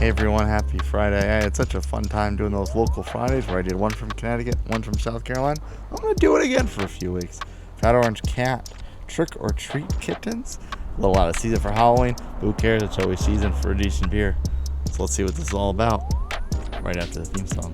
Hey everyone, happy Friday. I had such a fun time doing those local Fridays where I did one from Connecticut, one from South Carolina. I'm going to do it again for a few weeks. Fat Orange Cat, Trick or Treat Kittens. A little out of season for Halloween. Who cares? It's always season for a decent beer. So let's see what this is all about right after the theme song.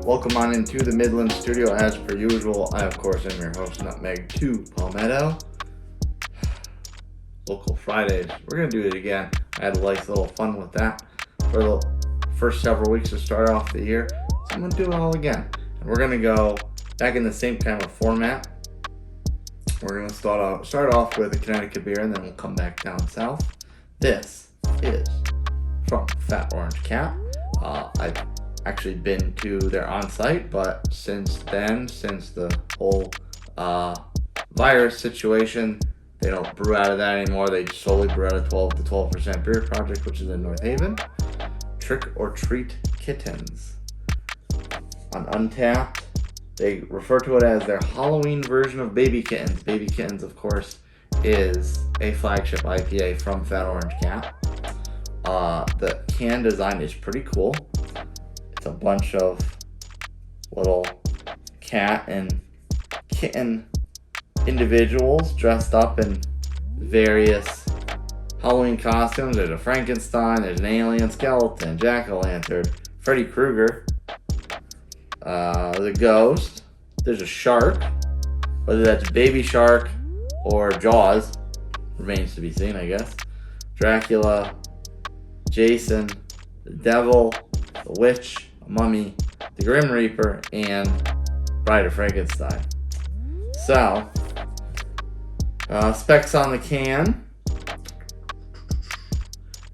Welcome on into the Midland studio as per usual. I, of course, am your host, Nutmeg 2 Palmetto. Local Fridays. We're going to do it again. I had a nice little fun with that for the first several weeks to start off the year. So I'm going to do it all again. And we're going to go back in the same kind of format. We're going to start off with a Connecticut beer, and then we'll come back down south. This is from Fat Orange Cat. I've actually been to their on-site, but since the whole virus situation, they don't brew out of that anymore. They solely brew out of 12% Beer Project, which is in North Haven. Trick or Treat Kittens. On Untapped, they refer to it as their Halloween version of Baby Kittens. Baby Kittens, of course, is a flagship IPA from Fat Orange Cat. The can design is pretty cool. It's a bunch of little cat and kitten individuals dressed up in various Halloween costumes. There's a Frankenstein, there's an alien skeleton, jack-o'-lantern, Freddy Krueger, the ghost, there's a shark. Whether that's Baby Shark or Jaws remains to be seen, I guess. Dracula, Jason, the devil, the witch, a mummy, the Grim Reaper, and Bride of Frankenstein. So, specs on the can: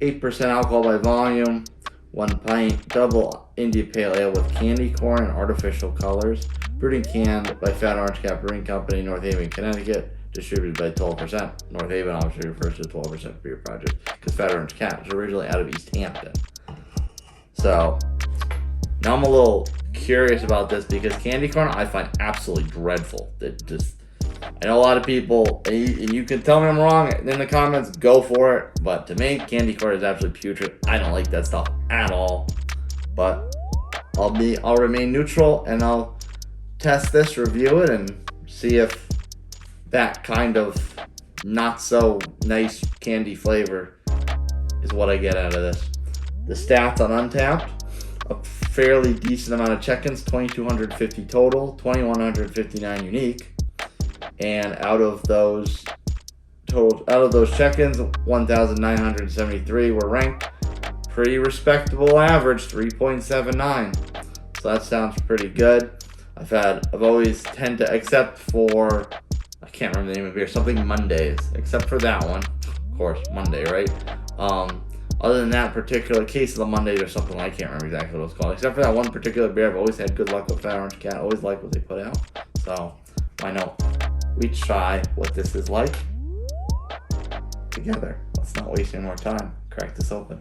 8% alcohol by volume, 1 pint, double India Pale Ale with candy corn and artificial colors. Brewed and canned by Fat Orange Cat Brewing Company, North Haven, Connecticut. Distributed by 12%. North Haven obviously refers to the 12% Beer Project because Fat Orange Cat was originally out of East Hampton. So, now I'm a little curious about this because candy corn I find absolutely dreadful. I know a lot of people, and you can tell me I'm wrong in the comments, go for it. But to me, candy corn is absolutely putrid. I don't like that stuff at all. But I'll remain neutral and I'll test this, review it, and see if that kind of not so nice candy flavor is what I get out of this. The stats on Untapped: a fairly decent amount of check-ins, 2,250 total, 2,159 unique, and out of those check-ins, 1,973 were ranked. Pretty respectable average, 3.79. So that sounds pretty good. I've always tend to, except for, I can't remember the name of beer, something Mondays, except for that one, of course, Monday, right? Other than that particular case of the Mondays or something, I can't remember exactly what it was called. Except for that one particular beer, I've always had good luck with Fat Orange Cat. I always like what they put out. So, why not? We try what this is like together. Let's not waste any more time. Crack this open.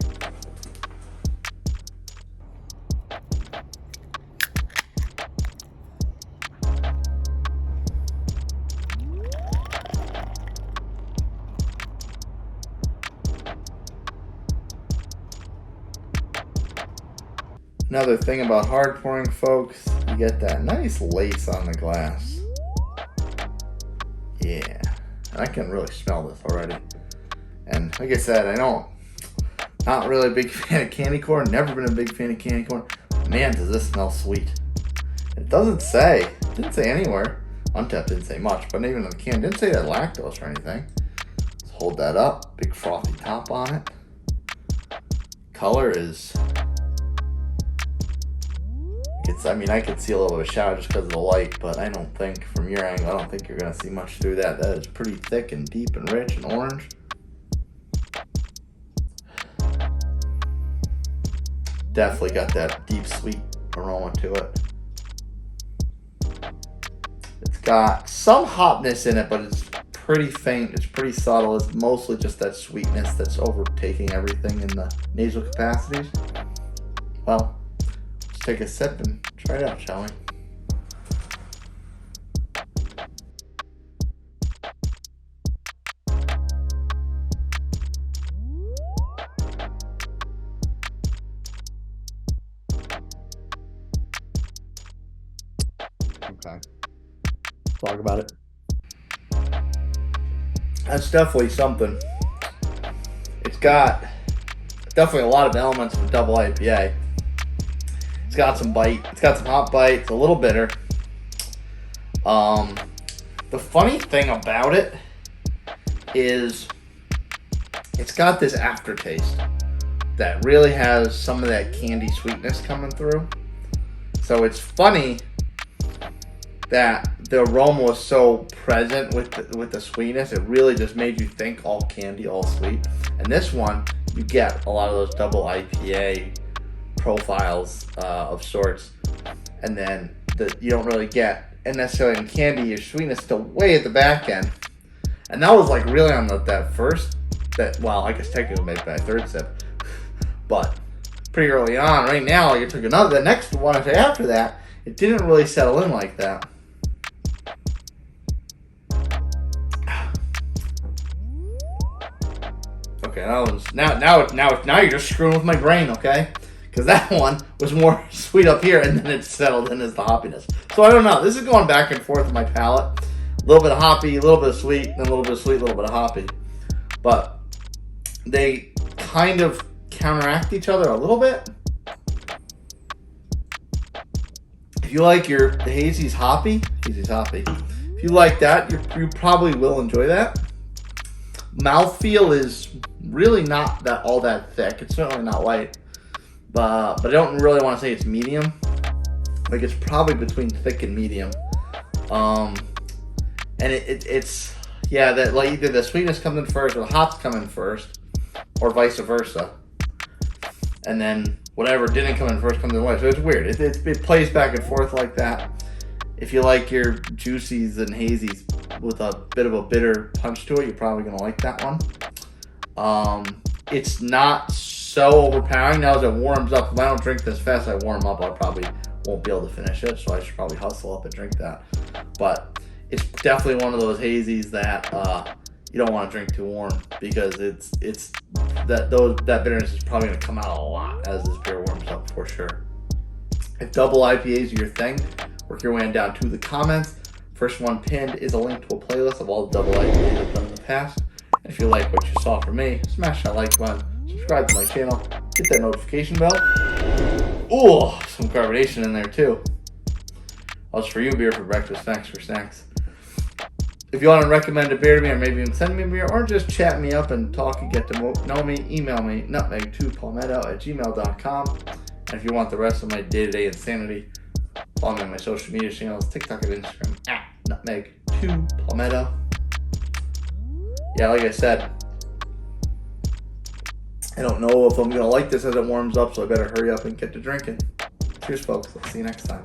Another thing about hard pouring, folks, you get that nice lace on the glass. Yeah, I can really smell this already. And like I said, not really a big fan of candy corn. Never been a big fan of candy corn. Man, does this smell sweet. It didn't say anywhere. Untapped didn't say much, but even on the can, didn't say that lactose or anything. Let's hold that up. Big frothy top on it. Color is... I could see a little bit of a shadow just because of the light, but I don't think, from your angle, I don't think you're going to see much through that. That is pretty thick and deep and rich and orange. Definitely got that deep sweet aroma to it. It's got some hotness in it, but it's pretty faint. It's pretty subtle. It's mostly just that sweetness that's overtaking everything in the nasal capacities. Well, let's take a sip and try it out, shall we? Okay. Talk about it. That's definitely something. It's got definitely a lot of elements of a double IPA. It's got some bite. It's got some hot bite. It's a little bitter. The funny thing about it is it's got this aftertaste that really has some of that candy sweetness coming through. So it's funny that the aroma was so present with the sweetness. It really just made you think all candy, all sweet. And this one, you get a lot of those double IPA profiles of sorts, and then you don't really get, and necessarily in candy, your sweetness still way at the back end. And that was like really on well, I guess technically maybe by a third sip, but pretty early on. Right now, you took the next one after that, it didn't really settle in like that. Okay, now you're just screwing with my brain, okay? Because that one was more sweet up here, and then it settled in as the hoppiness. So I don't know. This is going back and forth in my palate. A little bit of hoppy, a little bit of sweet, and a little bit of sweet, a little bit of hoppy. But they kind of counteract each other a little bit. If you like the hazy's hoppy. If you like that, you probably will enjoy that. Mouthfeel is really not all that thick. It's certainly not light, but I don't really want to say it's medium. Like, it's probably between thick and medium. And it's that, like, either the sweetness comes in first or the hops come in first, or vice versa. And then whatever didn't come in first comes in later. So it's weird. It plays back and forth like that. If you like your juicies and hazies with a bit of a bitter punch to it, you're probably going to like that one. It's not so overpowering. Now as it warms up, if I don't drink this fast, I warm up, I probably won't be able to finish it, so I should probably hustle up and drink that. But it's definitely one of those hazies that you don't want to drink too warm, because that bitterness is probably going to come out a lot as this beer warms up, for sure. If double IPAs are your thing, work your way down to the comments. First one pinned is a link to a playlist of all the double IPAs I've done in the past. And if you like what you saw from me, smash that like button, subscribe to my channel, hit that notification bell. Ooh, some carbonation in there too. That's for you, beer for breakfast, snacks for snacks. If you want to recommend a beer to me, or maybe even send me a beer, or just chat me up and talk and get to know me, email me, nutmeg2palmetto@gmail.com. And if you want the rest of my day-to-day insanity, follow me on my social media channels, TikTok and Instagram, @nutmeg2palmetto. Yeah, like I said, I don't know if I'm going to like this as it warms up, so I better hurry up and get to drinking. Cheers, folks. I'll see you next time.